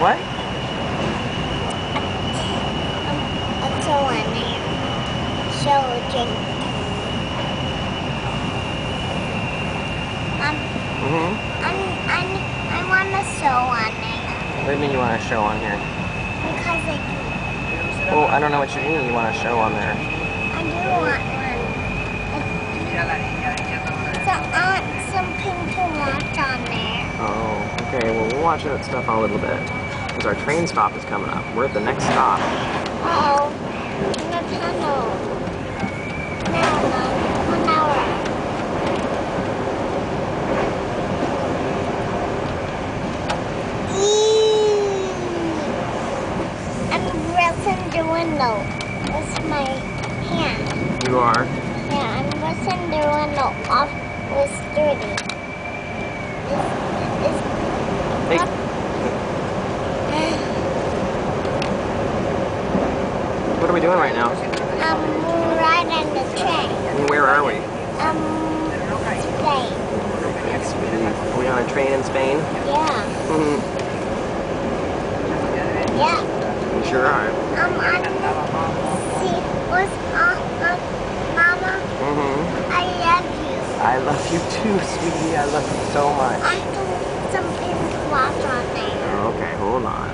What? A show on there. Show drink. I want a show on there. What do you mean you want a show on here? Because I do. Well, I don't know what you mean you want a show on there. I do want one. So I want something to watch on there. Oh, okay. Well, we'll watch that stuff in a little bit. Because our train stop is coming up. We're at the next stop. Uh-oh. In the tunnel. Now, 1 hour. I'm pressing the window with my hand. You are? Yeah, I'm pressing the window off with dirty. Hey. What are we doing right now? We're riding the train. And where are we? Spain. Are we on a train in Spain? Yeah. Yeah. We sure are. See, what's Mama? I love you. I love you too, sweetie. I love you so much. I do something to watch on there. Okay, hold on.